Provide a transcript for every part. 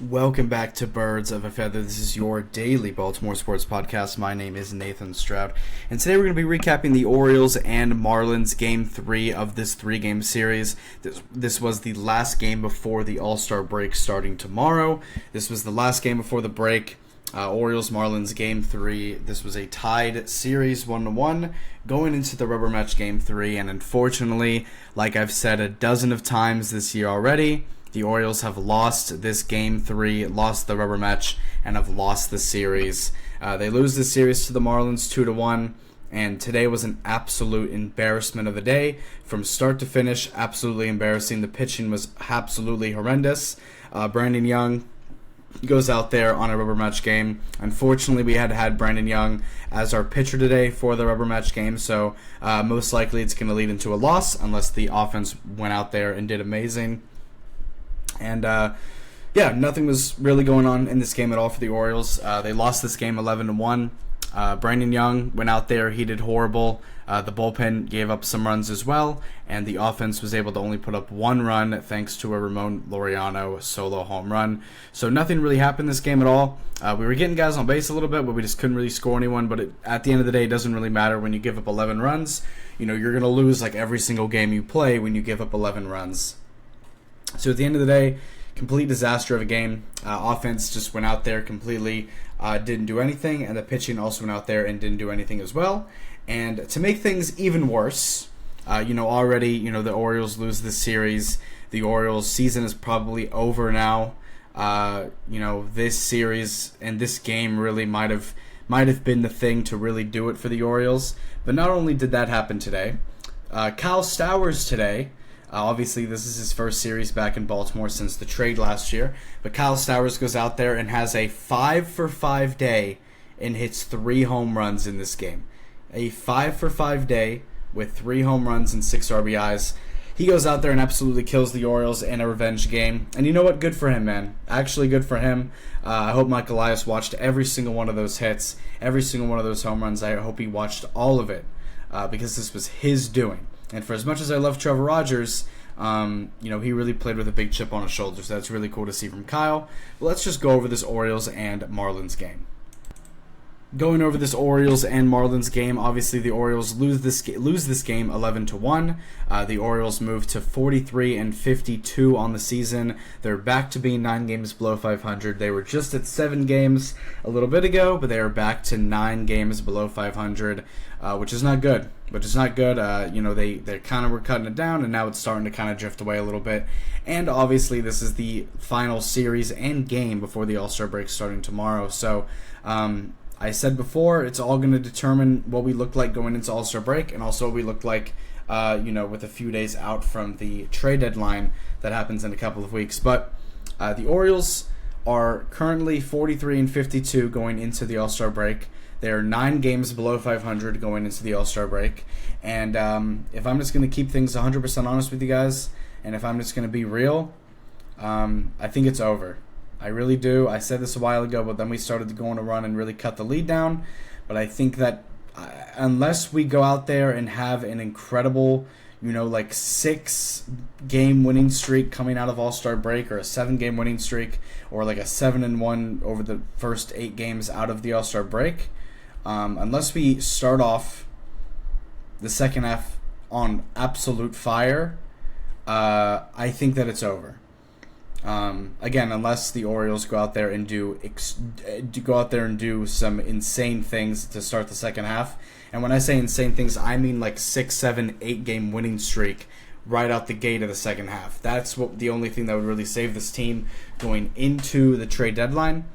Welcome back to Birds of a Feather. This is your daily Baltimore sports podcast. My name is Nathan Stroud, and today we're going to be recapping the Orioles and Marlins Game 3 of this three-game series. This was the last game before the All-Star break starting tomorrow. This was the last game before the break. Orioles-Marlins Game 3. This was a tied series 1-1 going into the rubber match Game 3, and unfortunately, like I've said a dozen of times this year already, the Orioles have lost this Game 3, lost the rubber match, and have lost the series. They lose the series to the Marlins 2-1, and today was an absolute embarrassment of a day. From start to finish, absolutely embarrassing. The pitching was absolutely horrendous. Brandon Young goes out there on a rubber match game. Unfortunately, we had Brandon Young as our pitcher today for the rubber match game, so most likely it's going to lead into a loss unless the offense went out there and did amazing. And, nothing was really going on in this game at all for the Orioles. They lost this game 11-1. Brandon Young went out there. He did horrible. The bullpen gave up some runs as well, and the offense was able to only put up one run thanks to a Ramon Laureano solo home run. So nothing really happened this game at all. We were getting guys on base a little bit, but we just couldn't really score anyone. But at the end of the day, it doesn't really matter when you give up 11 runs. You know, you're going to lose like every single game you play when you give up 11 runs. So at the end of the day, complete disaster of a game. Offense just went out there completely, didn't do anything, and the pitching also went out there and didn't do anything as well. And to make things even worse, already, the Orioles lose this series. The Orioles season is probably over now. This series and this game really might have been the thing to really do it for the Orioles. But not only did that happen today, Kyle Stowers today. Obviously, this is his first series back in Baltimore since the trade last year. But Kyle Stowers goes out there and has a 5-for-5 day and hits 3 home runs in this game. A 5-for-5 day with 3 home runs and 6 RBIs. He goes out there and absolutely kills the Orioles in a revenge game. And you know what? Good for him, man. Actually, good for him. I hope Mike Elias watched every single one of those hits, every single one of those home runs. I hope he watched all of it because this was his doing. And for as much as I love Trevor Rogers, he really played with a big chip on his shoulder. So that's really cool to see from Kyle. But let's just go over this Orioles and Marlins game. Going over this Orioles and Marlins game, obviously the Orioles lose this game 11-1. The Orioles move to 43-52 on the season. They're back to being 9 games below 500. They were just at 7 games a little bit ago, but they are back to 9 games below 500, which is not good. They kind of were cutting it down, and now it's starting to kind of drift away a little bit. And obviously, this is the final series and game before the All-Star break starting tomorrow. So, I said before, it's all going to determine what we look like going into All-Star break, and also what we look like, with a few days out from the trade deadline that happens in a couple of weeks. But the Orioles are currently 43-52 going into the All-Star break. They're 9 games below 500 going into the All-Star break. And if I'm just going to keep things 100% honest with you guys, and if I'm just going to be real, I think it's over. I really do. I said this a while ago, but then we started to go on a run and really cut the lead down. But I think that unless we go out there and have an incredible, 6-game winning streak coming out of All-Star break, or a 7-game winning streak, or like a 7-1 over the first 8 games out of the All-Star break, unless we start off the second half on absolute fire, I think that it's over. Again, unless the Orioles go out there and do some insane things to start the second half. And when I say insane things, I mean like 6, 7, 8-game winning streak right out the gate of the second half. That's the only thing that would really save this team going into the trade deadline.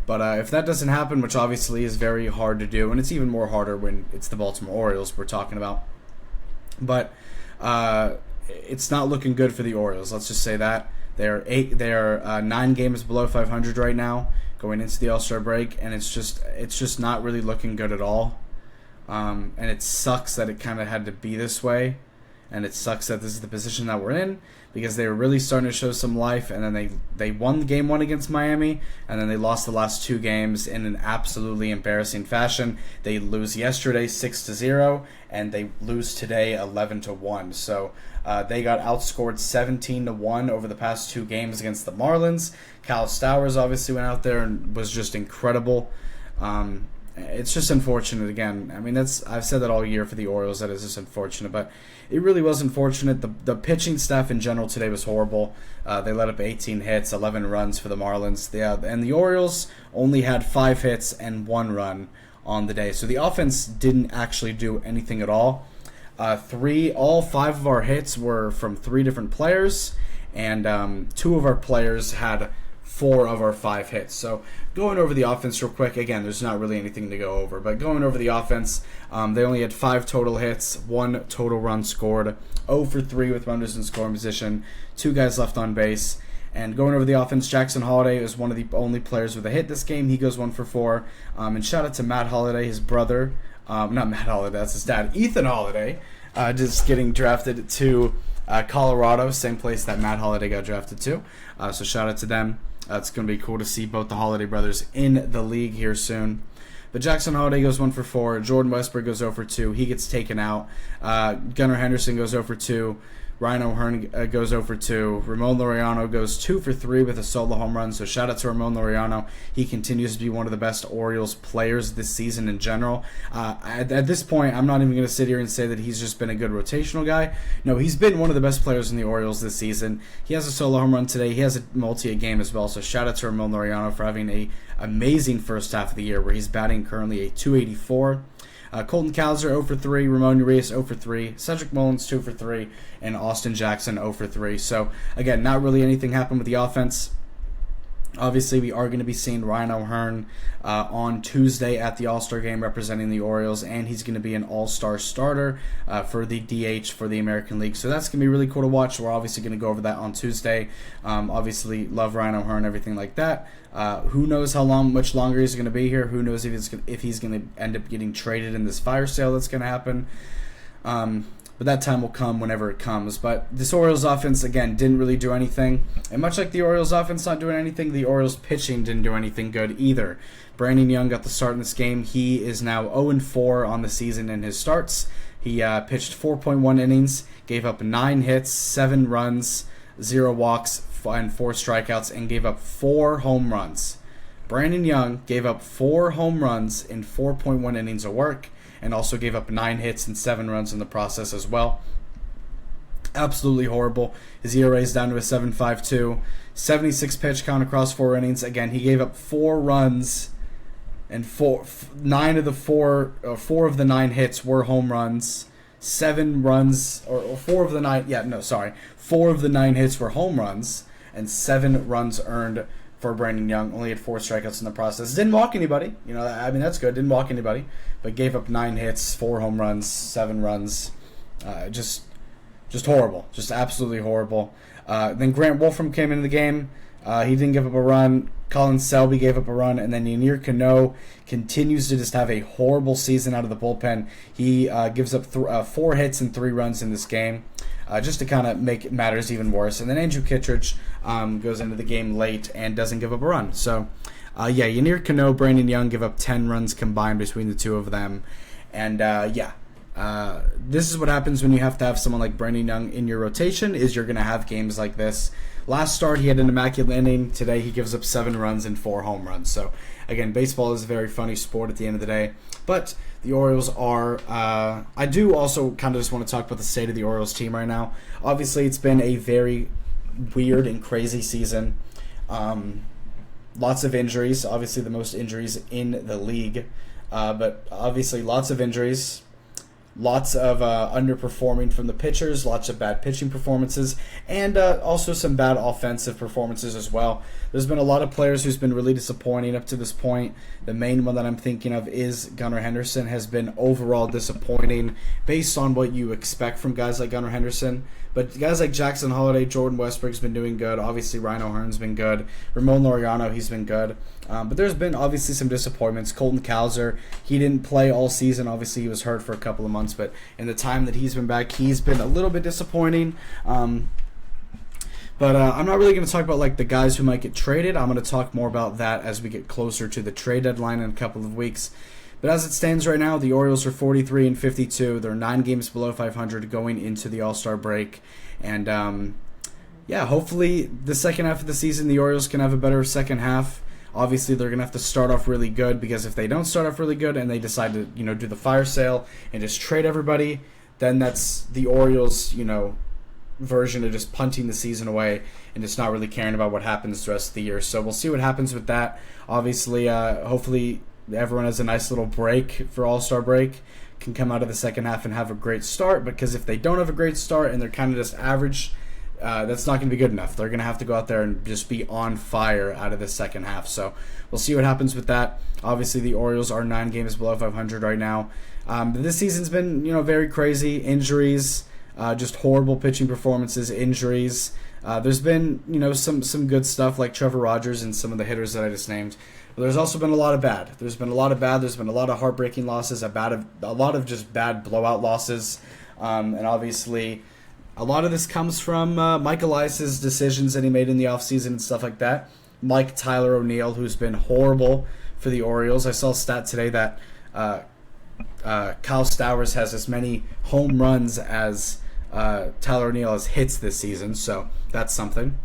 But if that doesn't happen, which obviously is very hard to do, and it's even more harder when it's the Baltimore Orioles we're talking about. But it's not looking good for the Orioles. Let's just say that. They're 9 games below 500 right now going into the All-Star break, and it's just not really looking good at all. And it sucks that it kind of had to be this way. and it sucks that this is the position that we're in because they were really starting to show some life, and then they won game 1 against Miami, and then they lost the last 2 games in an absolutely embarrassing fashion. They lose yesterday 6-0, and they lose today 11-1. So they got outscored 17-1 over the past 2 games against the Marlins. Kyle Stowers obviously went out there and was just incredible. It's just unfortunate again. I mean, I've said that all year for the Orioles, that it's just unfortunate, but it really was unfortunate. The pitching staff in general today was horrible. They let up 18 hits, 11 runs for the Marlins. And the Orioles only had 5 hits and 1 run on the day. So the offense didn't actually do anything at all. All 5 of our hits were from 3 different players, and 2 of our players had 4 of our 5 hits. So going over the offense real quick, again, there's not really anything to go over, but going over the offense, they only had 5 total hits, 1 total run scored, 0 for 3 with runners in scoring position, 2 guys left on base. And going over the offense, Jackson Holliday is one of the only players with a hit this game. He goes 1 for 4. And shout out to Matt Holliday, his brother. Not Matt Holliday, that's his dad, Ethan Holliday, just getting drafted to Colorado, same place that Matt Holliday got drafted to. So shout out to them. It's going to be cool to see both the Holliday brothers in the league here soon. But Jackson Holliday goes 1 for 4. Jordan Westburg goes 0 for 2. He gets taken out. Gunnar Henderson goes 0 for 2. Ryan O'Hearn goes 0 for 2. Ramon Laureano goes 2 for 3 with a solo home run. So shout out to Ramon Laureano. He continues to be one of the best Orioles players this season in general. At this point, I'm not even going to sit here and say that he's just been a good rotational guy. No, he's been one of the best players in the Orioles this season. He has a solo home run today. He has a multi game as well. So shout out to Ramon Laureano for having an amazing first half of the year where he's batting currently a .284. Colton Cowser 0 for 3, Ramon Urias 0 for 3, Cedric Mullins 2 for 3, and Austin Jackson 0 for 3. So again, not really anything happened with the offense. Obviously, we are going to be seeing Ryan O'Hearn on Tuesday at the All-Star game representing the Orioles, and he's going to be an All-Star starter for the DH for the American League. So that's going to be really cool to watch. We're obviously going to go over that on Tuesday. Obviously, love Ryan O'Hearn, everything like that. Who knows much longer he's going to be here? Who knows if he's going to end up getting traded in this fire sale that's going to happen? But that time will come whenever it comes. But this Orioles offense, again, didn't really do anything. And much like the Orioles offense not doing anything, the Orioles pitching didn't do anything good either. Brandon Young got the start in this game. He is now 0-4 on the season in his starts. He pitched 4.1 innings, gave up 9 hits, 7 runs, 0 walks, and 4 strikeouts, and gave up 4 home runs. Brandon Young gave up 4 home runs in 4.1 innings of work, and also gave up 9 hits and 7 runs in the process as well. Absolutely horrible. His ERA is down to a 7.52. 76 pitch count across 4 innings. Again, he gave up 4 runs, and 4 of the 9 hits were home runs. 7 runs, or 4 of the 9. 4 of the 9 hits were home runs, and 7 runs earned for Brandon Young. Only had 4 strikeouts in the process. Didn't walk anybody. That's good. Didn't walk anybody. But gave up 9 hits, 4 home runs, 7 runs. Just horrible. Just absolutely horrible. Then Grant Wolfram came into the game. He didn't give up a run. Colin Selby gave up a run. And then Yennier Cano continues to just have a horrible season out of the bullpen. He gives up 4 hits and 3 runs in this game. Just to kind of make matters even worse. And then Andrew Kittredge goes into the game late and doesn't give up a run. So, Yennier Cano, Brandon Young give up 10 runs combined between the 2 of them. And, this is what happens when you have to have someone like Brandon Young in your rotation, is you're going to have games like this. Last start, he had an immaculate inning. Today, he gives up 7 runs and 4 home runs. So, again, baseball is a very funny sport at the end of the day. But the Orioles are... I do also kind of just want to talk about the state of the Orioles team right now. Obviously, it's been a very weird and crazy season. Lots of injuries. Obviously, the most injuries in the league. But obviously, lots of injuries. Lots of underperforming from the pitchers, lots of bad pitching performances, and also some bad offensive performances as well. There's been a lot of players who's been really disappointing up to this point. The main one that I'm thinking of is Gunnar Henderson. Has been overall disappointing based on what you expect from guys like Gunnar Henderson. But guys like Jackson Holliday, Jordan Westbrook's been doing good. Obviously, Ryan O'Hearn's been good. Ramon Laureano, he's been good. But there's been obviously some disappointments. Colton Cowser, he didn't play all season. Obviously, he was hurt for a couple of months. But in the time that he's been back, he's been a little bit disappointing. But I'm not really going to talk about like the guys who might get traded. I'm going to talk more about that as we get closer to the trade deadline in a couple of weeks. But as it stands right now, the Orioles are 43-52. They're 9 games below 500 going into the All-Star break. And hopefully the second half of the season, the Orioles can have a better second half. Obviously, they're going to have to start off really good, because if they don't start off really good and they decide to, do the fire sale and just trade everybody, then that's the Orioles, version of just punting the season away and just not really caring about what happens the rest of the year. So we'll see what happens with that. Obviously, hopefully everyone has a nice little break for All-Star break, can come out of the second half and have a great start, because if they don't have a great start and they're kind of just average, that's not going to be good enough. They're going to have to go out there and just be on fire out of the second half. So we'll see what happens with that. Obviously, the Orioles are 9 games below 500 right now. But this season's been, very crazy. Injuries, just horrible pitching performances, injuries. There's been, some good stuff like Trevor Rogers and some of the hitters that I just named. But there's also been a lot of bad. There's been a lot of heartbreaking losses, a lot of just bad blowout losses. And obviously, a lot of this comes from Mike Elias's decisions that he made in the offseason and stuff like that. Like Tyler O'Neill, who's been horrible for the Orioles. I saw a stat today that Kyle Stowers has as many home runs as Tyler O'Neill has hits this season, so that's something.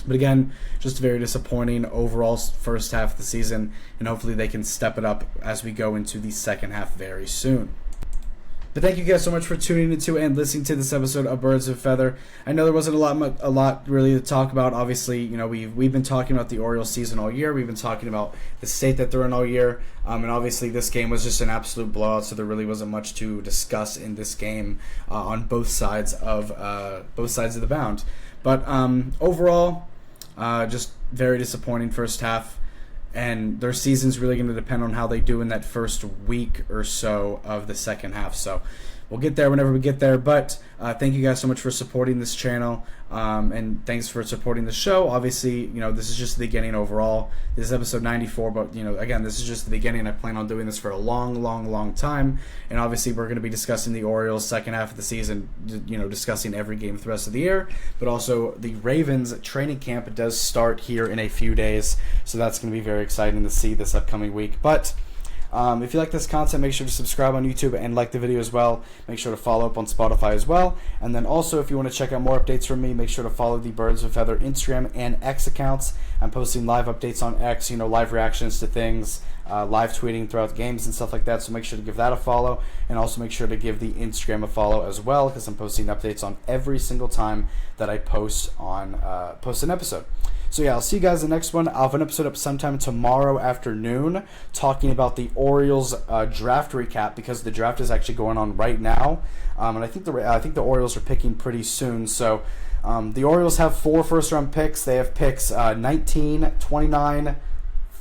But again, just very disappointing overall first half of the season, and hopefully they can step it up as we go into the second half very soon. But thank you guys so much for tuning into and listening to this episode of Birds of a Feather. I know there wasn't a lot really to talk about. Obviously, we've been talking about the Orioles season all year. We've been talking about the state that they're in all year. And obviously, this game was just an absolute blowout, so there really wasn't much to discuss in this game on both sides of the bound. But overall, just very disappointing first half. And their season's really going to depend on how they do in that first week or so of the second half. So we'll get there whenever we get there. But thank you guys so much for supporting this channel. And thanks for supporting the show. Obviously, this is just the beginning overall. This is episode 94. But, again, this is just the beginning. I plan on doing this for a long, long, long time. And obviously, we're going to be discussing the Orioles second half of the season, discussing every game for the rest of the year. But also, the Ravens training camp does start here in a few days. So that's going to be very exciting to see this upcoming week. But if you like this content, make sure to subscribe on YouTube and like the video as well. Make sure to follow up on Spotify as well. And then also, if you want to check out more updates from me, make sure to follow the Birds of a Feather Instagram and X accounts. I'm posting live updates on X, live reactions to things, live tweeting throughout the games and stuff like that. So make sure to give that a follow. And also make sure to give the Instagram a follow as well, because I'm posting updates on every single time that I post an episode. So yeah, I'll see you guys in the next one. I'll have an episode up sometime tomorrow afternoon talking about the Orioles draft recap, because the draft is actually going on right now, and I think the Orioles are picking pretty soon. So the Orioles have 4 first-round picks. They have picks 19, 29,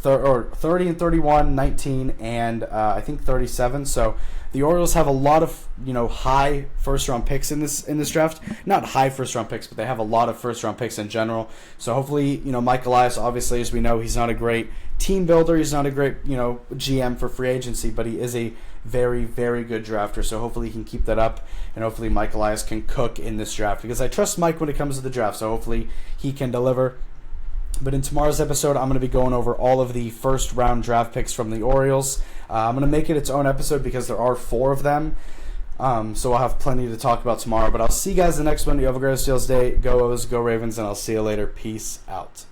30 and 31, 19, and I think 37. So the Orioles have a lot of high first-round picks in this draft. Not high first-round picks, but they have a lot of first-round picks in general. So hopefully, Mike Elias, obviously, as we know, he's not a great team builder. He's not a great GM for free agency, but he is a very, very good drafter. So hopefully he can keep that up, and hopefully Mike Elias can cook in this draft, because I trust Mike when it comes to the draft. So hopefully he can deliver. But in tomorrow's episode, I'm going to be going over all of the first-round draft picks from the Orioles. I'm going to make it its own episode because there are 4 of them. So I'll have plenty to talk about tomorrow. But I'll see you guys in the next one. You have a great Steelers day. Go O's, go Ravens, and I'll see you later. Peace out.